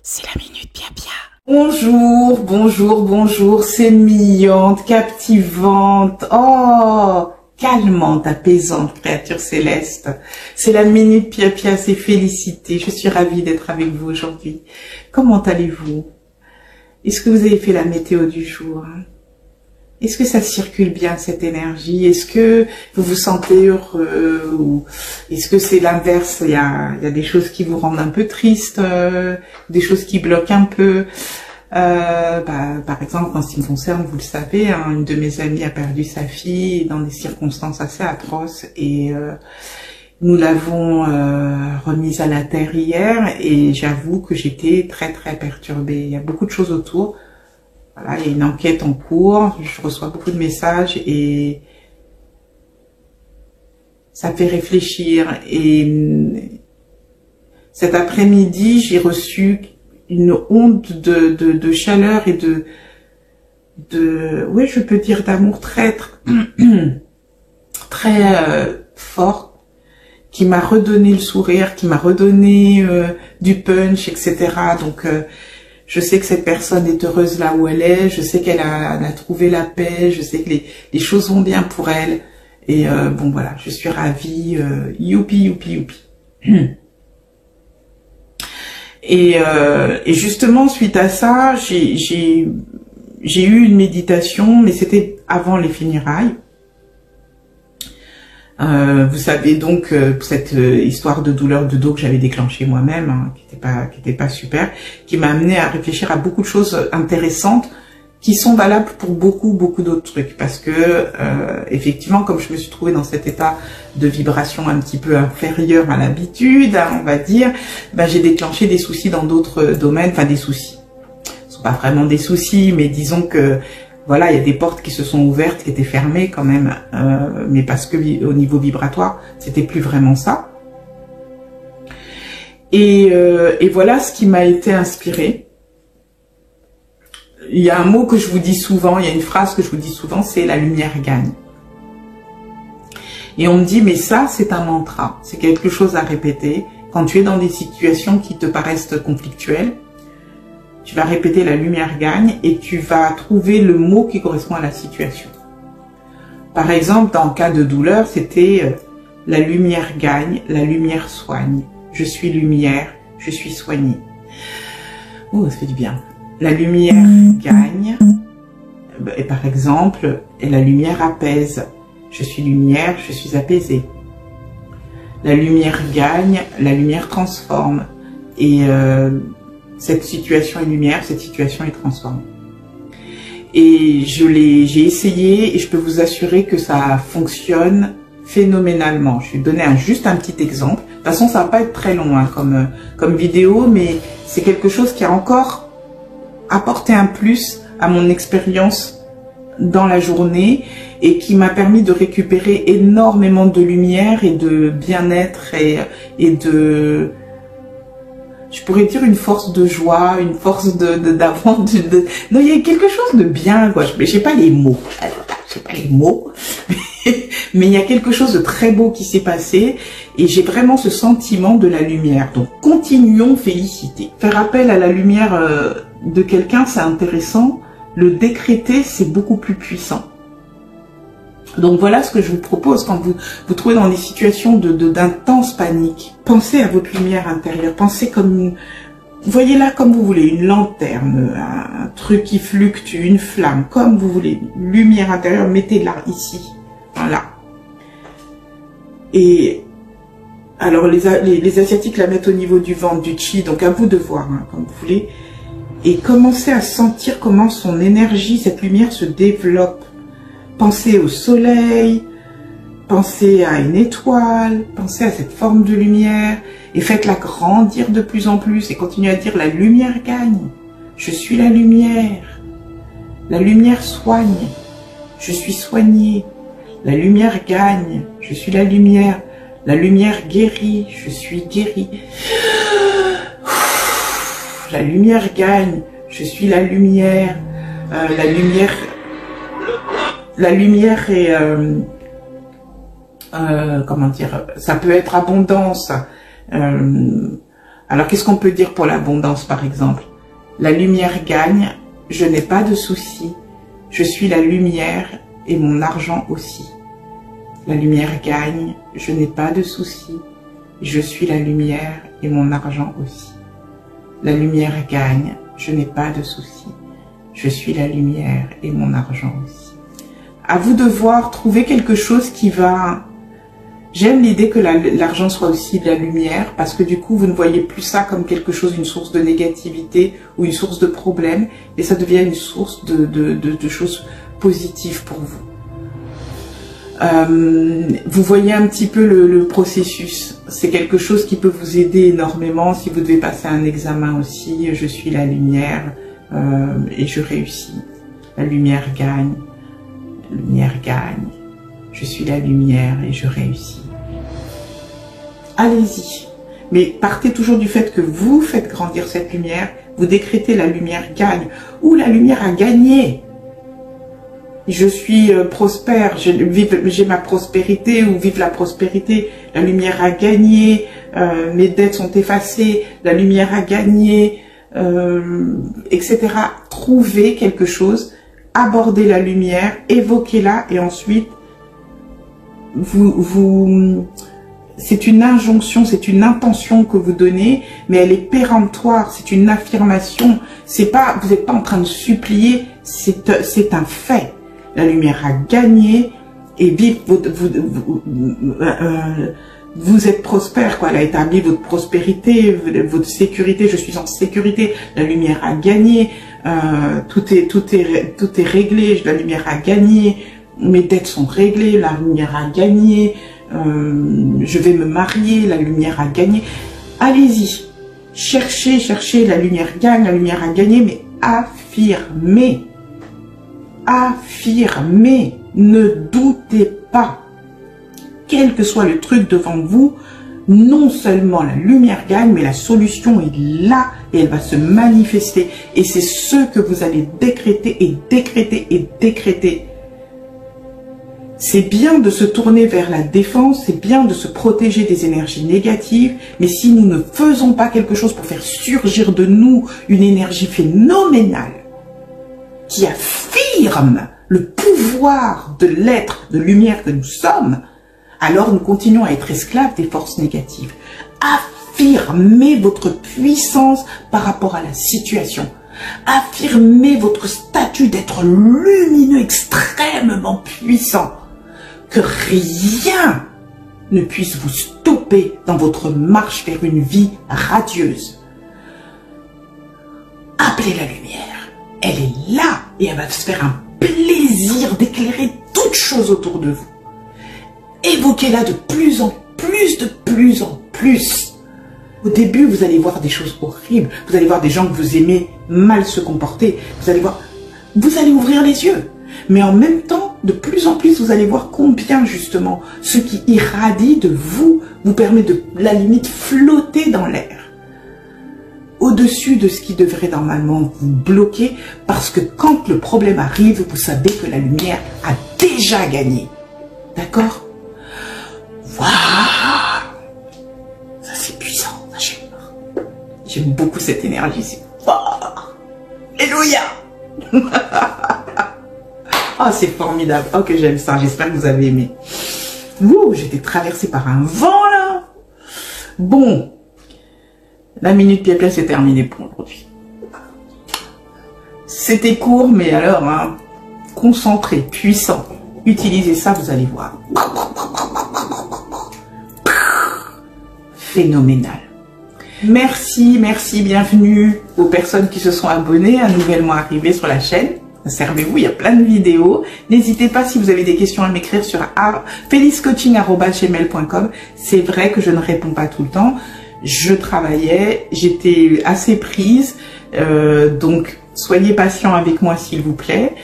C'est la minute bien bien. Bonjour, bonjour, bonjour, sémillante, captivante, oh, calmante, apaisante, créature céleste. C'est la minute Pia Pia, c'est félicité. Je suis ravie d'être avec vous aujourd'hui. Comment allez-vous? Est-ce que vous avez fait la météo du jour? Est-ce que ça circule bien cette énergie? Est-ce que vous vous sentez heureux ou est-ce que c'est l'inverse? Il y a des choses qui vous rendent un peu triste, des choses qui bloquent un peu. Par exemple, en ce qui me concerne, vous le savez, hein, une de mes amies a perdu sa fille dans des circonstances assez atroces et nous l'avons remise à la terre hier et j'avoue que j'étais très très perturbée. Il y a beaucoup de choses autour. Voilà, il y a une enquête en cours, je reçois beaucoup de messages et ça fait réfléchir. Et cet après-midi, j'ai reçu une onde de chaleur et oui, je peux dire d'amour très fort, qui m'a redonné le sourire, qui m'a redonné du punch, etc. Donc je sais que cette personne est heureuse là où elle est, je sais qu'elle a trouvé la paix, je sais que les choses vont bien pour elle. Et bon voilà, je suis ravie, youpi, youpi, youpi. Et justement, suite à ça, j'ai eu une méditation, mais c'était avant les funérailles. Vous savez donc cette histoire de douleur de dos que j'avais déclenchée moi-même, hein, qui était pas super, qui m'a amené à réfléchir à beaucoup de choses intéressantes qui sont valables pour beaucoup d'autres trucs, parce que effectivement, comme je me suis trouvée dans cet état de vibration un petit peu inférieur à l'habitude, hein, on va dire, ben, j'ai déclenché des soucis dans d'autres domaines, enfin des soucis. Ce sont pas vraiment des soucis, mais disons que voilà, il y a des portes qui se sont ouvertes, qui étaient fermées quand même, mais parce que au niveau vibratoire, c'était plus vraiment ça. Et voilà ce qui m'a été inspiré. Il y a un mot que je vous dis souvent, il y a une phrase que je vous dis souvent, c'est la lumière gagne. Et on me dit, mais ça, c'est un mantra, c'est quelque chose à répéter. Quand tu es dans des situations qui te paraissent conflictuelles, tu vas répéter la lumière gagne et tu vas trouver le mot qui correspond à la situation. Par exemple, dans le cas de douleur, c'était la lumière gagne, la lumière soigne. Je suis lumière, je suis soignée. Oh, ça fait du bien. La lumière gagne, et par exemple, et la lumière apaise. Je suis lumière, je suis apaisée. La lumière gagne, la lumière transforme. Et cette situation est lumière, cette situation est transformée. Et j'ai essayé et je peux vous assurer que ça fonctionne phénoménalement. Je vais donner juste un petit exemple. De toute façon, ça va pas être très long hein, comme vidéo, mais c'est quelque chose qui a encore apporté un plus à mon expérience dans la journée et qui m'a permis de récupérer énormément de lumière et de bien-être et de... Je pourrais dire une force de joie, une force d'avoir non, il y a quelque chose de bien, quoi. Je sais pas les mots. Je sais pas les mots. Mais il y a quelque chose de très beau qui s'est passé et j'ai vraiment ce sentiment de la lumière. Donc, continuons féliciter. Faire appel à la lumière de quelqu'un, c'est intéressant. Le décréter, c'est beaucoup plus puissant. Donc voilà ce que je vous propose quand vous vous trouvez dans des situations d'intense panique. Pensez à votre lumière intérieure, pensez comme, voyez-la comme vous voulez, une lanterne, un truc qui fluctue, une flamme, comme vous voulez, lumière intérieure, mettez-la ici, voilà. Et alors les Asiatiques la mettent au niveau du ventre, du chi, donc à vous de voir, hein, comme vous voulez, et commencez à sentir comment son énergie, cette lumière se développe. Pensez au soleil, pensez à une étoile, pensez à cette forme de lumière et faites-la grandir de plus en plus et continuez à dire la lumière gagne, je suis la lumière soigne, je suis soignée, la lumière gagne, je suis la lumière guérit, je suis guérie, la lumière gagne, je suis la lumière est, comment dire, ça peut être abondance. Alors, qu'est-ce qu'on peut dire pour l'abondance, par exemple? La lumière gagne, je n'ai pas de soucis, je suis la lumière et mon argent aussi. La lumière gagne, je n'ai pas de soucis, je suis la lumière et mon argent aussi. La lumière gagne, je n'ai pas de soucis, je suis la lumière et mon argent aussi. À vous de voir, trouver quelque chose qui va... J'aime l'idée que l'argent soit aussi de la lumière, parce que du coup, vous ne voyez plus ça comme quelque chose, une source de négativité ou une source de problème, et ça devient une source de choses positives pour vous. Vous voyez un petit peu le processus. C'est quelque chose qui peut vous aider énormément si vous devez passer un examen aussi. Je suis la lumière et je réussis. La lumière gagne. La lumière gagne. Je suis la lumière et je réussis. Allez-y. Mais partez toujours du fait que vous faites grandir cette lumière. Vous décrétez la lumière gagne. Ou la lumière a gagné. Je suis prospère, j'ai ma prospérité ou vive la prospérité. La lumière a gagné, mes dettes sont effacées, la lumière a gagné, etc. Trouvez quelque chose, abordez la lumière, évoquez-la et ensuite c'est une injonction, c'est une intention que vous donnez, mais elle est péremptoire, c'est une affirmation. C'est pas, vous n'êtes pas en train de supplier, c'est un fait. La lumière a gagné et vous êtes prospère, quoi. Elle a établi votre prospérité, votre sécurité. Je suis en sécurité. La lumière a gagné. Tout est réglé. La lumière a gagné. Mes dettes sont réglées. La lumière a gagné. Je vais me marier. La lumière a gagné. Allez-y. Cherchez. La lumière gagne. La lumière a gagné. Mais affirmez. Affirmez, ne doutez pas. Quel que soit le truc devant vous, non seulement la lumière gagne, mais la solution est là et elle va se manifester. Et c'est ce que vous allez décréter et décréter et décréter. C'est bien de se tourner vers la défense, c'est bien de se protéger des énergies négatives, mais si nous ne faisons pas quelque chose pour faire surgir de nous une énergie phénoménale, qui affirme le pouvoir de l'être, de lumière que nous sommes, alors nous continuons à être esclaves des forces négatives. Affirmez votre puissance par rapport à la situation. Affirmez votre statut d'être lumineux, extrêmement puissant. Que rien ne puisse vous stopper dans votre marche vers une vie radieuse. Appelez la lumière. Elle est là et elle va se faire un plaisir d'éclairer toutes choses autour de vous. Évoquez-la de plus en plus, de plus en plus. Au début, vous allez voir des choses horribles. Vous allez voir des gens que vous aimez mal se comporter. Vous allez ouvrir les yeux. Mais en même temps, de plus en plus, vous allez voir combien justement ce qui irradie de vous permet de, la limite, flotter dans l'air. Au-dessus de ce qui devrait normalement vous bloquer, parce que quand le problème arrive, vous savez que la lumière a déjà gagné. D'accord? Waouh! Ça c'est puissant, ça j'aime beaucoup cette énergie, c'est fort. Alléluia! Oh, c'est formidable. Oh, que j'aime ça, j'espère que vous avez aimé. Ouh, j'étais traversée par un vent là. Bon. La minute pied-plat, c'est terminé pour aujourd'hui. C'était court, mais alors, hein, concentré, puissant. Utilisez ça, vous allez voir. Phénoménal. Merci, bienvenue aux personnes qui se sont abonnées, nouvellement arrivées sur la chaîne. Servez-vous, il y a plein de vidéos. N'hésitez pas si vous avez des questions à m'écrire sur feliscoaching@gmail.com. C'est vrai que je ne réponds pas tout le temps. Je travaillais, j'étais assez prise, donc soyez patient avec moi s'il vous plaît.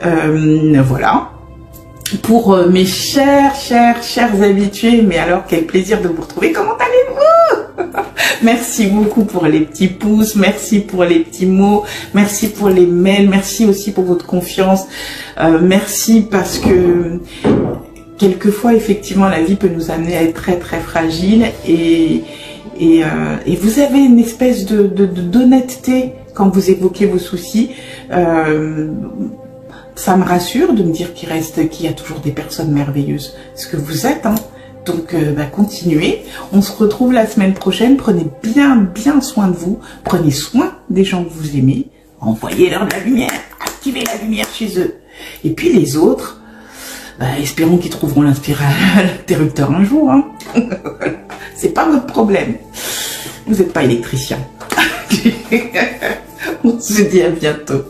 Voilà. Pour mes chers habitués, mais alors quel plaisir de vous retrouver. Comment allez-vous? Merci beaucoup pour les petits pouces, merci pour les petits mots, merci pour les mails, merci aussi pour votre confiance. Merci parce que quelquefois effectivement la vie peut nous amener à être très fragile et Et vous avez une espèce d'honnêteté quand vous évoquez vos soucis. Ça me rassure de me dire qu'il y a toujours des personnes merveilleuses. Ce que vous êtes, hein. Donc, continuez. On se retrouve la semaine prochaine. Prenez bien soin de vous. Prenez soin des gens que vous aimez. Envoyez-leur de la lumière. Activez la lumière chez eux. Et puis les autres, espérons qu'ils trouveront l'interrupteur un jour. Hein. C'est pas votre problème. Vous n'êtes pas électricien. On se dit à bientôt.